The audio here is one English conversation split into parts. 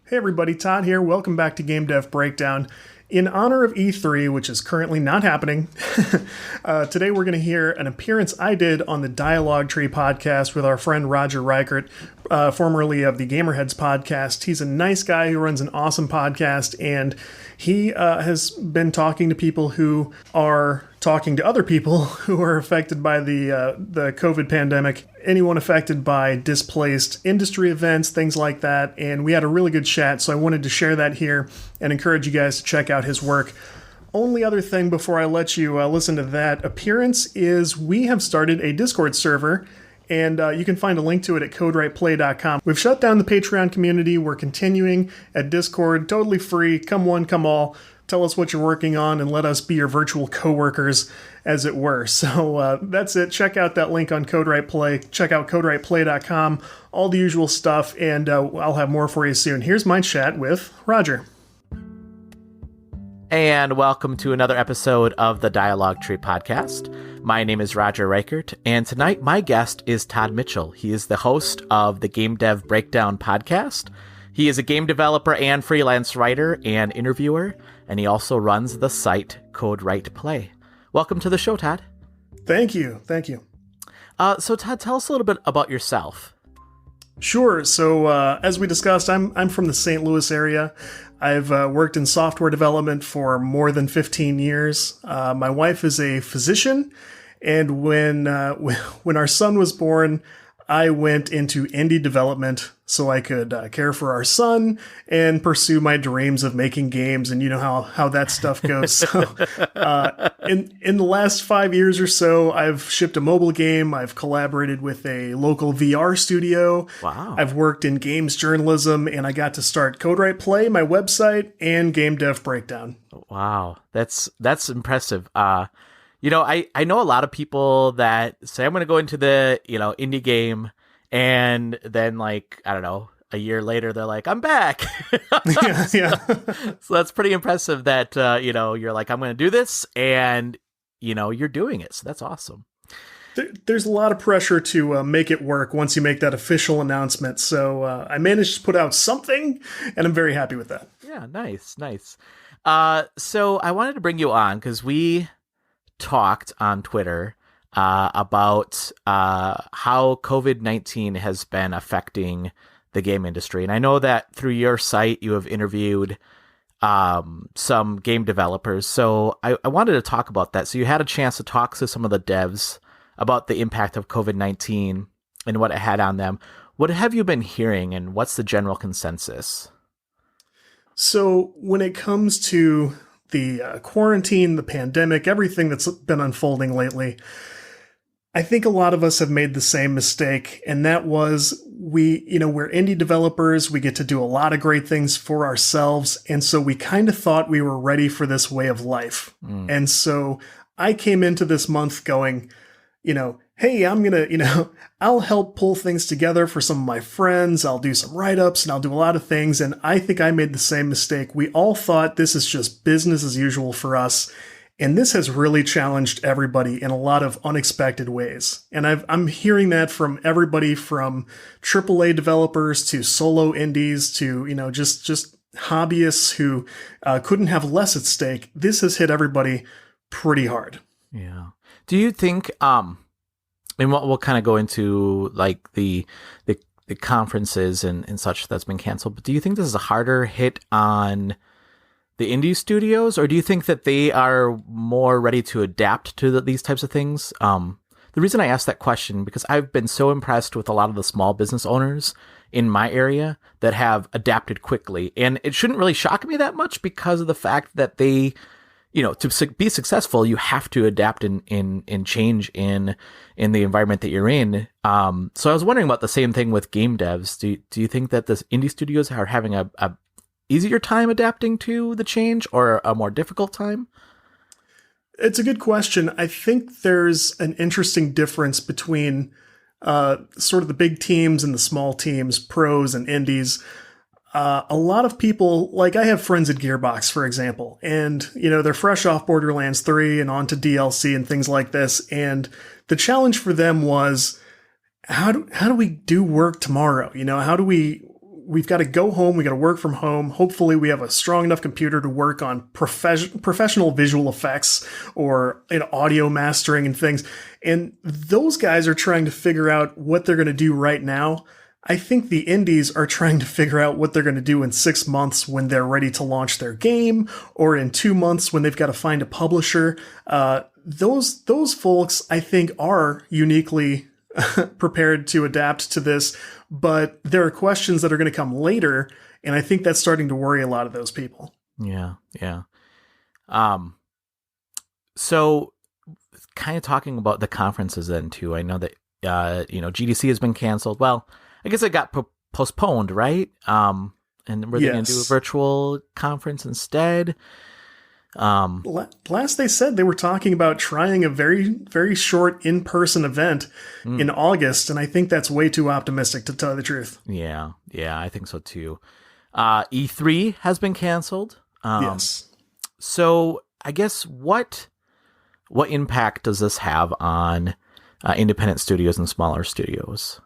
Hey everybody, Todd here. Welcome back to Game Dev Breakdown. In honor of E3, which is currently not happening, today we're going to hear an appearance I did on the Dialog podcast with our friend Roger Reichert, formerly of the Gamerheads podcast. He's a nice guy who runs an awesome podcast, and he has been talking to people who are talking to other people who are affected by the COVID pandemic, anyone affected by displaced industry events, things like that. And we had a really good chat, so I wanted to share that here and encourage you guys to check out his work. Only other thing before I let you listen to that appearance is we have started a Discord server, and you can find a link to it at codewriteplay.com. We've shut down the Patreon community. We're continuing at Discord, totally free. Come one, come all. Tell us what you're working on and let us be your virtual coworkers, as it were. So that's it. Check out that link on CodeWritePlay. Check out codewriteplay.com. All the usual stuff, and I'll have more for you soon. Here's my chat with Roger. And welcome to another episode of the Dialog Tree podcast. My name is Roger Reichert, and tonight my guest is Todd Mitchell. He is the host of the Game Dev Breakdown podcast. He is a game developer and freelance writer and interviewer, and he also runs the site Code Write Play. Welcome to the show, Todd. Thank you. Thank you. So Todd, tell us a little bit about yourself. Sure. So as we discussed, I'm from the St. Louis area. I've worked in software development for more than 15 years. My wife is a physician, and when our son was born, I went into indie development so I could care for our son and pursue my dreams of making games. And you know how that stuff goes. So, in the last 5 years or so, I've shipped a mobile game. I've collaborated with a local VR studio. Wow. I've worked in games journalism, and I got to start Code Write Play, my website, and Game Dev Breakdown. Wow. That's impressive. I know a lot of people that say, I'm going to go into the, indie game, and then a year later, they're like, I'm back. Yeah. So that's pretty impressive that, you're like, I'm going to do this, and, you're doing it. So that's awesome. There's a lot of pressure to make it work once you make that official announcement. So I managed to put out something, and I'm very happy with that. Yeah, nice. So I wanted to bring you on because we talked on Twitter about how COVID-19 has been affecting the game industry. And I know that through your site, you have interviewed some game developers. So I wanted to talk about that. So you had a chance to talk to some of the devs about the impact of COVID-19 and what it had on them. What have you been hearing, and what's the general consensus? So when it comes to the quarantine, the pandemic, everything that's been unfolding lately, I think a lot of us have made the same mistake, and that was we're indie developers. We get to do a lot of great things for ourselves, and so we kind of thought we were ready for this way of life. And so I came into this month going, hey, I'm going to, I'll help pull things together for some of my friends. I'll do some write-ups and I'll do a lot of things. And I think I made the same mistake. We all thought this is just business as usual for us. And this has really challenged everybody in a lot of unexpected ways. And I'm hearing that from everybody from AAA developers to solo indies to, just hobbyists who couldn't have less at stake. This has hit everybody pretty hard. Yeah. Do you think, and we'll kind of go into like the conferences and such that's been canceled, but do you think this is a harder hit on the indie studios, or do you think that they are more ready to adapt to these types of things? The reason I asked that question, because I've been so impressed with a lot of the small business owners in my area that have adapted quickly. And it shouldn't really shock me that much because of the fact that they, to be successful, you have to adapt and change in the environment that you're in. So I was wondering about the same thing with game devs. Do you think that the indie studios are having a easier time adapting to the change, or a more difficult time? It's a good question. I think there's an interesting difference between sort of the big teams and the small teams, pros and indies. A lot of people, like I have friends at Gearbox, for example, and, they're fresh off Borderlands 3 and onto DLC and things like this. And the challenge for them was, how do we do work tomorrow? How do we we've got to go home. We got to work from home. Hopefully we have a strong enough computer to work on professional visual effects or audio mastering and things. And those guys are trying to figure out what they're going to do right now. I think the indies are trying to figure out what they're going to do in 6 months when they're ready to launch their game, or in 2 months when they've got to find a publisher. Those folks, I think, are uniquely prepared to adapt to this, but there are questions that are going to come later, and I think that's starting to worry a lot of those people. Yeah. So kind of talking about the conferences then too. I know that GDC has been canceled. Well, I guess it got postponed, right? And were they going to do a virtual conference instead? Last they said they were talking about trying a very, very short in-person event in August, and I think that's way too optimistic, to tell you the truth. Yeah, I think so too. E3 has been canceled. Yes. So I guess what impact does this have on independent studios and smaller studios?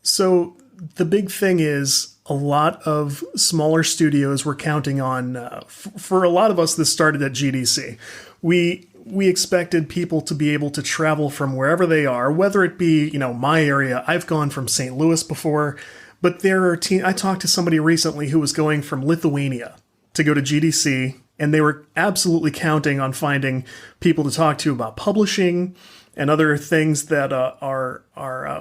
So the big thing is a lot of smaller studios were counting on, for a lot of us, this started at GDC. We expected people to be able to travel from wherever they are, whether it be, my area. I've gone from St. Louis before, but there are I talked to somebody recently who was going from Lithuania to go to GDC, and they were absolutely counting on finding people to talk to about publishing and other things that are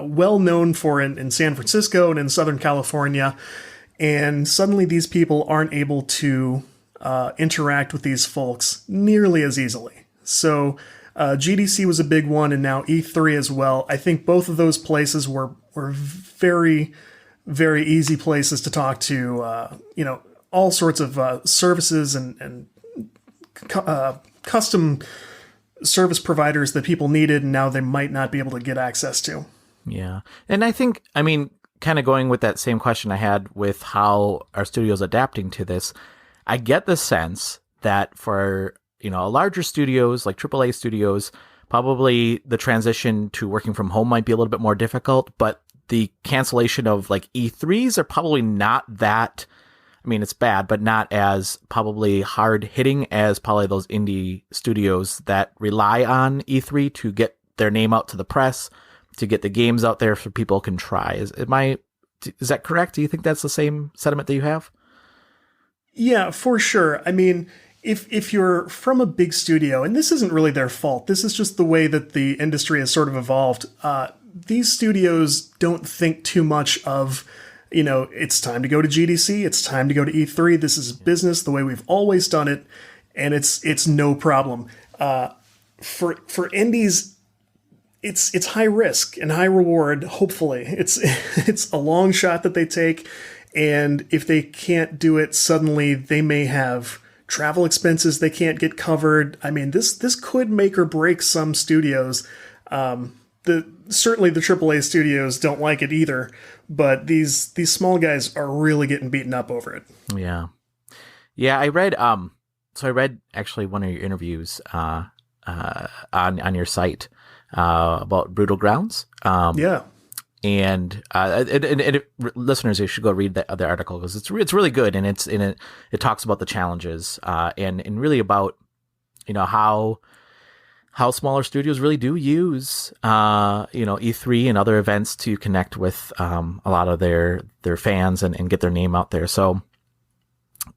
well known for in San Francisco and in Southern California. And suddenly these people aren't able to interact with these folks nearly as easily. So GDC was a big one, and now E3 as well. I think both of those places were very, very easy places to talk to, all sorts of services and custom service providers that people needed, and now they might not be able to get access to. Yeah. And I think, kind of going with that same question I had with how our studio's adapting to this, I get the sense that for, larger studios like AAA studios, probably the transition to working from home might be a little bit more difficult, but the cancellation of like E3s are probably not that, it's bad, but not as probably hard hitting as probably those indie studios that rely on E3 to get their name out to the press, to get the games out there so people can try. Is that correct? Do you think that's the same sentiment that you have? Yeah, for sure. If you're from a big studio, and this isn't really their fault, this is just the way that the industry has sort of evolved. These studios don't think too much of, it's time to go to GDC, it's time to go to E3. This is business the way we've always done it, and it's no problem. For indies, it's high risk and high reward. Hopefully, it's a long shot that they take, and if they can't do it, suddenly they may have travel expenses they can't get covered. This could make or break some studios. Certainly the AAA studios don't like it either, but these small guys are really getting beaten up over it. Yeah. I read I read actually one of your interviews on your site about Brutal Grounds. And listeners, you should go read the article because it's really good, and it talks about the challenges and really about how smaller studios really do use E3 and other events to connect with a lot of their fans and get their name out there. So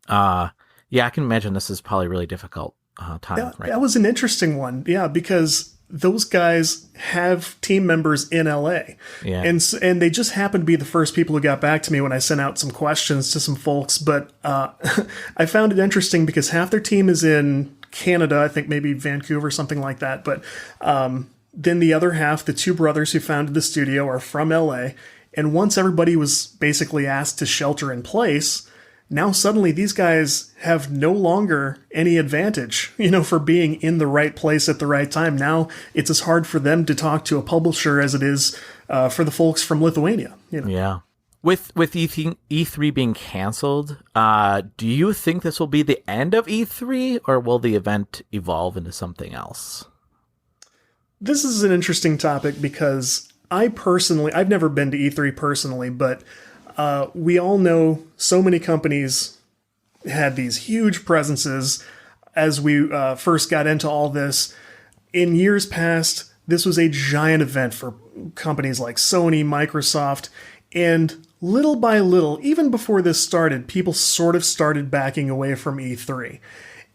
I can imagine this is probably a really difficult time. That was an interesting one, because those guys have team members in LA. Yeah. And they just happened to be the first people who got back to me when I sent out some questions to some folks. But I found it interesting because half their team is in Canada, I think maybe Vancouver, something like that. But then the other half, the two brothers who founded the studio, are from LA. And once everybody was basically asked to shelter in place, now suddenly these guys have no longer any advantage, for being in the right place at the right time. Now it's as hard for them to talk to a publisher as it is for the folks from Lithuania. Yeah. With E3 being canceled, do you think this will be the end of E3, or will the event evolve into something else? This is an interesting topic because I've never been to E3 personally, but We all know so many companies had these huge presences as we first got into all this. In years past, this was a giant event for companies like Sony, Microsoft, and little by little, even before this started, people sort of started backing away from E3.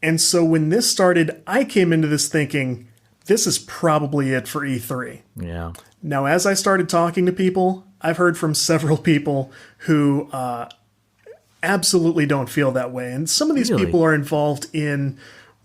And so when this started, I came into this thinking, this is probably it for E3. Yeah. Now, as I started talking to people, I've heard from several people who absolutely don't feel that way. And some of these people are involved in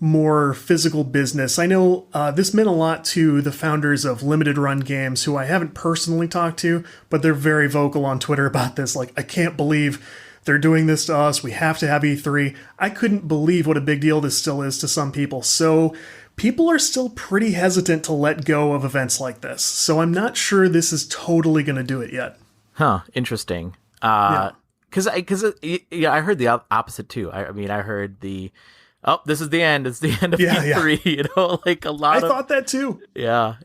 more physical business. I know this meant a lot to the founders of Limited Run Games, who I haven't personally talked to, but they're very vocal on Twitter about this. Like, I can't believe they're doing this to us. We have to have E3. I couldn't believe what a big deal this still is to some people. So people are still pretty hesitant to let go of events like this. So I'm not sure this is totally going to do it yet. Huh. Interesting. Because I heard the opposite too. I mean, I heard this is the end. It's the end of E3. You know, like a lot. I thought that too. Yeah.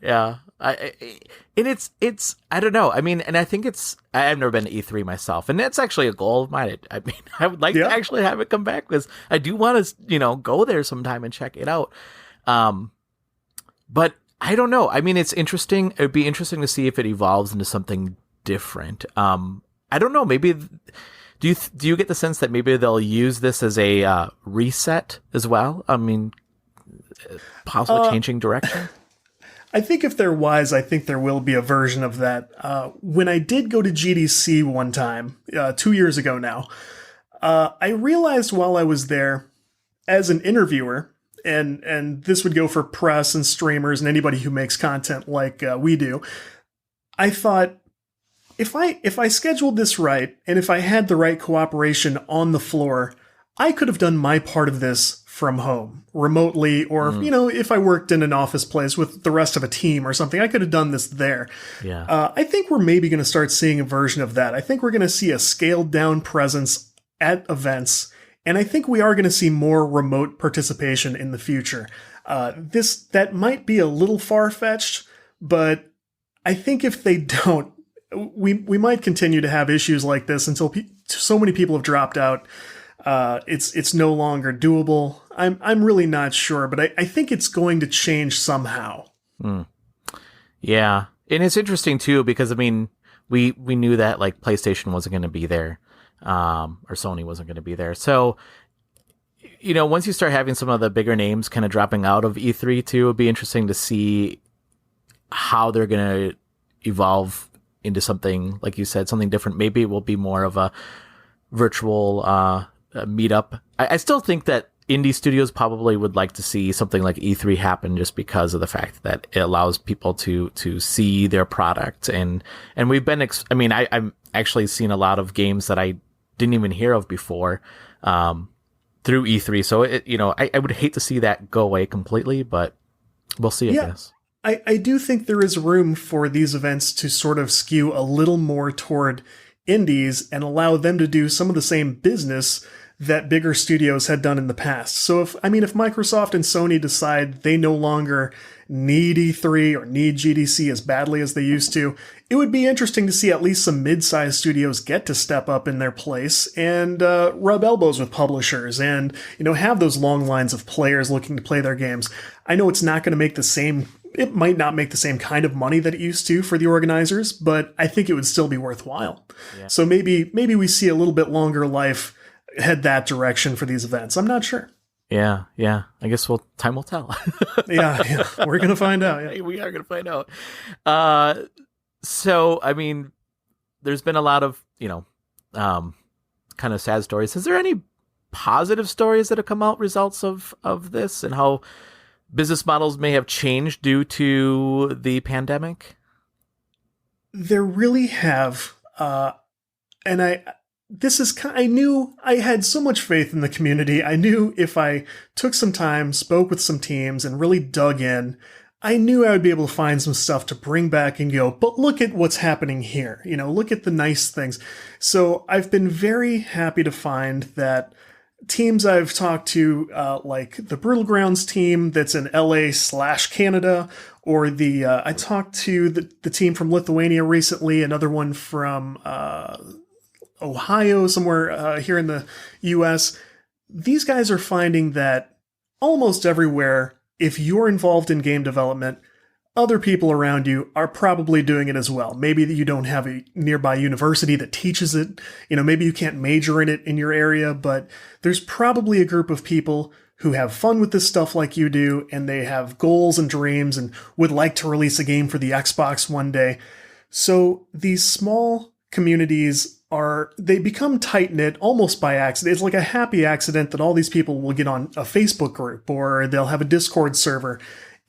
And it's I don't know. I mean, and I think I've never been to E3 myself, and that's actually a goal of mine. I mean, I would like to actually have it come back because I do want to, go there sometime and check it out. But I don't know. I mean, it's interesting. It'd be interesting to see if it evolves into something different. I don't know. Maybe. Do you get the sense that maybe they'll use this as a reset as well? I mean, possibly changing direction? I think if they're wise, I think there will be a version of that. When I did go to GDC one time, 2 years ago now, I realized while I was there as an interviewer, and this would go for press and streamers and anybody who makes content like we do, I thought, if I scheduled this right, and if I had the right cooperation on the floor, I could have done my part of this from home, remotely, or, if I worked in an office place with the rest of a team or something, I could have done this there. Yeah. I think we're maybe going to start seeing a version of that. I think we're going to see a scaled down presence at events, and I think we are going to see more remote participation in the future. That might be a little far-fetched, but I think if they don't, we might continue to have issues like this until so many people have dropped out. It's no longer doable. I'm really not sure, but I think it's going to change somehow. Yeah, and it's interesting too because I mean we knew that like PlayStation wasn't going to be there, or Sony wasn't going to be there. So once you start having some of the bigger names kind of dropping out of E3 too, it'd be interesting to see how they're going to evolve into something, like you said, something different. Maybe it will be more of a virtual meetup. I still think that indie studios probably would like to see something like E3 happen just because of the fact that it allows people to see their product. And we've been, I've actually seen a lot of games that I didn't even hear of before through E3. So, I would hate to see that go away completely, but we'll see, I guess. I do think there is room for these events to sort of skew a little more toward indies and allow them to do some of the same business that bigger studios had done in the past. So if Microsoft and Sony decide they no longer need E3 or need GDC as badly as they used to, it would be interesting to see at least some mid-sized studios get to step up in their place and rub elbows with publishers and, have those long lines of players looking to play their games. I know it's not going to make it might not make the same kind of money that it used to for the organizers, but I think it would still be worthwhile. Yeah. So maybe we see a little bit longer life head that direction for these events. I'm not sure. Yeah. I guess time will tell. yeah. We're going to find out. Yeah. We are going to find out. So, I mean, there's been a lot of, kind of sad stories. Is there any positive stories that have come out results of this and how business models may have changed due to the pandemic? There really have. And I knew I had so much faith in the community. I knew if I took some time, spoke with some teams, and really dug in, I knew I would be able to find some stuff to bring back and go, but look at what's happening here. Look at the nice things. So I've been very happy to find that teams I've talked to, like the Brutal Grounds team that's in LA/Canada, or I talked to the team from Lithuania recently, another one from Ohio, somewhere here in the US, these guys are finding that almost everywhere, if you're involved in game development, other people around you are probably doing it as well. Maybe you don't have a nearby university that teaches it. Maybe you can't major in it in your area, but there's probably a group of people who have fun with this stuff like you do, and they have goals and dreams and would like to release a game for the Xbox one day. So these small communities they become tight-knit almost by accident. It's like a happy accident that all these people will get on a Facebook group or they'll have a Discord server.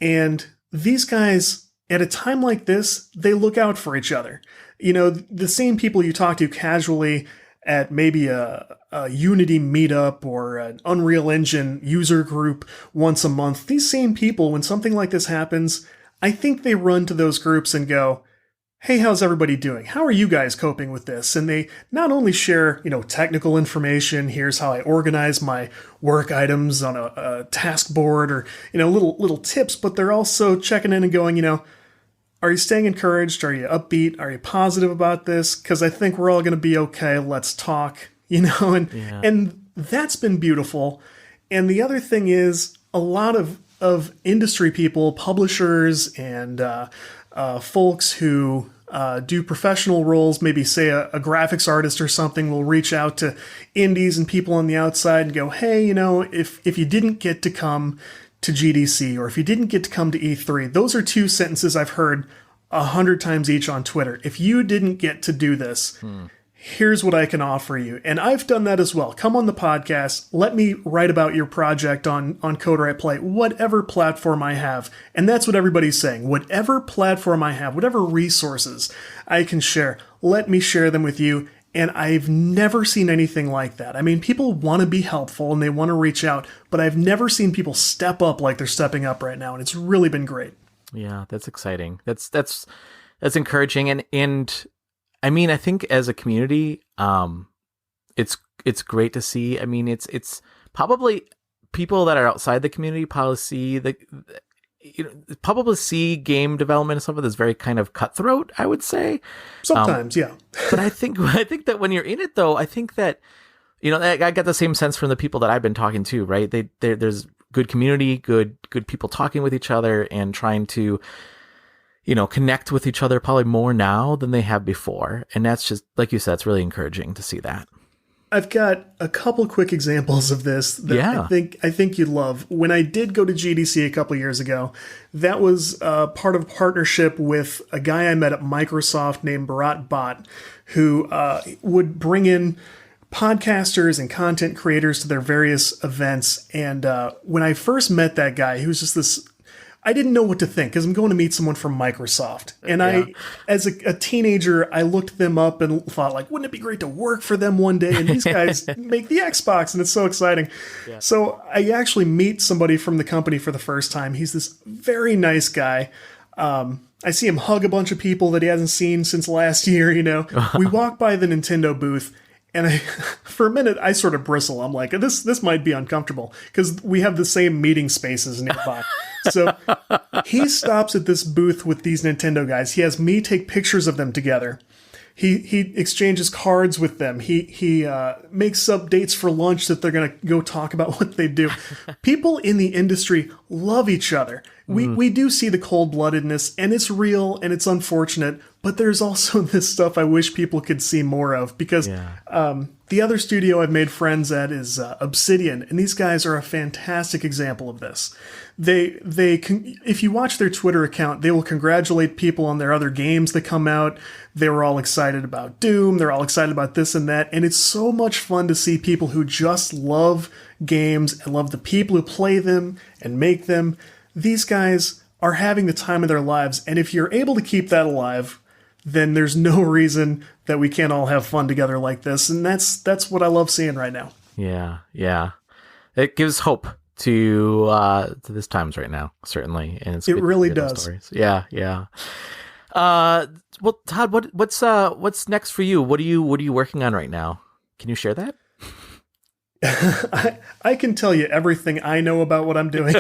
And these guys, at a time like this, they look out for each other. The same people you talk to casually at maybe a Unity meetup or an Unreal Engine user group once a month, these same people, when something like this happens, I think they run to those groups and go, hey, how's everybody doing? How are you guys coping with this? And they not only share, technical information, here's how I organize my work items on a task board or, little tips, but they're also checking in and going, are you staying encouraged? Are you upbeat? Are you positive about this? Because I think we're all going to be okay. Let's talk, and that's been beautiful. And the other thing is a lot of industry people, publishers and folks who do professional roles, maybe say a graphics artist or something, will reach out to indies and people on the outside and go, hey, if you didn't get to come to GDC or if you didn't get to come to E3, those are two sentences I've heard 100 times each on Twitter. If you didn't get to do this, here's what I can offer you. And I've done that as well. Come on the podcast. Let me write about your project on Coder I Play, whatever platform I have. And that's what everybody's saying. Whatever platform I have, whatever resources I can share, let me share them with you. And I've never seen anything like that. I mean, people want to be helpful and they want to reach out, but I've never seen people step up like they're stepping up right now. And it's really been great. Yeah, that's exciting. That's encouraging. And I mean, I think as a community, it's great to see. I mean, it's probably people that are outside the community probably see game development and stuff that's very kind of cutthroat, I would say. Sometimes, yeah. But I think that when you're in it, though, I think that, I got the same sense from the people that I've been talking to, right? There's good community, good people talking with each other and trying to, connect with each other probably more now than they have before. And that's just, like you said, it's really encouraging to see that. I've got a couple quick examples of this that I think you'd love. When I did go to GDC a couple years ago, that was part of a partnership with a guy I met at Microsoft named Bharat Bhatt, who would bring in podcasters and content creators to their various events. And when I first met that guy, he was just this... I didn't know what to think because I'm going to meet someone from Microsoft. And I, as a teenager, I looked them up and thought, like, wouldn't it be great to work for them one day? And these guys make the Xbox and it's so exciting. Yeah. So I actually meet somebody from the company for the first time. He's this very nice guy. I see him hug a bunch of people that he hasn't seen since last year, We walk by the Nintendo booth. And for a minute, I sort of bristle. I'm like, this might be uncomfortable because we have the same meeting spaces nearby. So he stops at this booth with these Nintendo guys. He has me take pictures of them together. He exchanges cards with them. He makes up dates for lunch that they're going to go talk about what they do. People in the industry love each other. We do see the cold-bloodedness, and it's real, and it's unfortunate, but there's also this stuff I wish people could see more of, because the other studio I've made friends at is Obsidian, and these guys are a fantastic example of this. If you watch their Twitter account, they will congratulate people on their other games that come out. They were all excited about Doom, they're all excited about this and that, and it's so much fun to see people who just love games and love the people who play them and make them. These guys are having the time of their lives, and if you're able to keep that alive, then there's no reason that we can't all have fun together like this, and that's what I love seeing right now. Yeah. It gives hope to this times right now, certainly, and it really does. Yeah. Well, Todd, what's next for you? What are you working on right now? Can you share that? I can tell you everything I know about what I'm doing.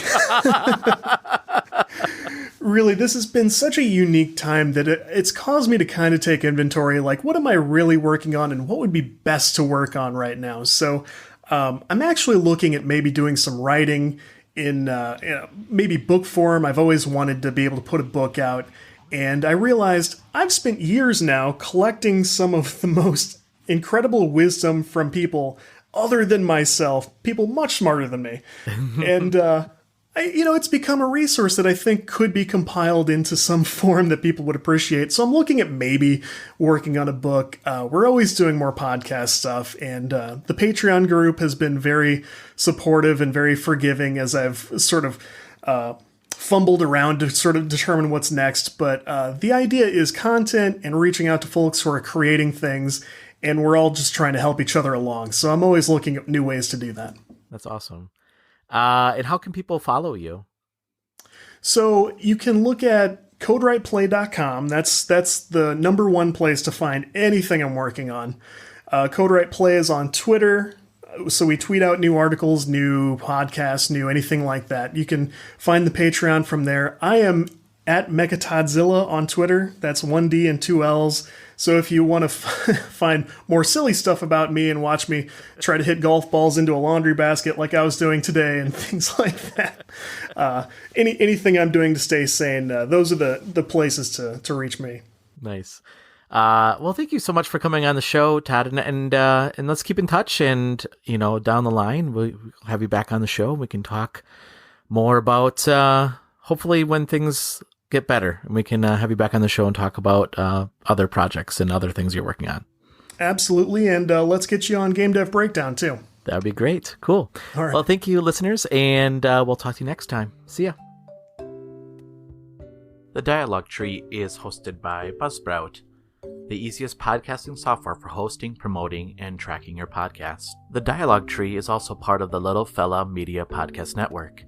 really, this has been such a unique time that it's caused me to kind of take inventory, like, what am I really working on and what would be best to work on right now? So I'm actually looking at maybe doing some writing in maybe book form. I've always wanted to be able to put a book out. And I realized I've spent years now collecting some of the most incredible wisdom from people other than myself, people much smarter than me. And it's become a resource that I think could be compiled into some form that people would appreciate. So I'm looking at maybe working on a book. We're always doing more podcast stuff, and the Patreon group has been very supportive and very forgiving as I've sort of fumbled around to sort of determine what's next. But the idea is content and reaching out to folks who are creating things, and we're all just trying to help each other along. So I'm always looking at new ways to do that. That's awesome. And how can people follow you? So you can look at CodeWritePlay.com. That's the number one place to find anything I'm working on. CodeWritePlay is on Twitter. So we tweet out new articles, new podcasts, new anything like that. You can find the Patreon from there. I am at Mechatodzilla on Twitter. That's 1D and 2 L's. So if you want to find more silly stuff about me and watch me try to hit golf balls into a laundry basket like I was doing today and things like that, anything I'm doing to stay sane, those are the places to reach me. Nice. Well, thank you so much for coming on the show, Todd, and let's keep in touch. And down the line, we'll have you back on the show. We can talk more about hopefully when things get better, and we can have you back on the show and talk about other projects and other things you're working on. Absolutely, and let's get you on Game Dev Breakdown too. That would be great. Cool. All right. Well, thank you, listeners, and we'll talk to you next time. See ya. The Dialog Tree is hosted by Buzzsprout, the easiest podcasting software for hosting, promoting, and tracking your podcast. The Dialog Tree is also part of the Little Fella Media Podcast Network.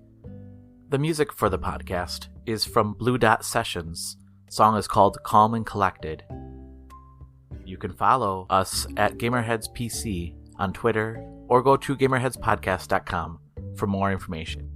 The music for the podcast is from Blue Dot Sessions. Song is called Calm and Collected. You can follow us at GamerheadsPC on Twitter or go to gamerheadspodcast.com for more information.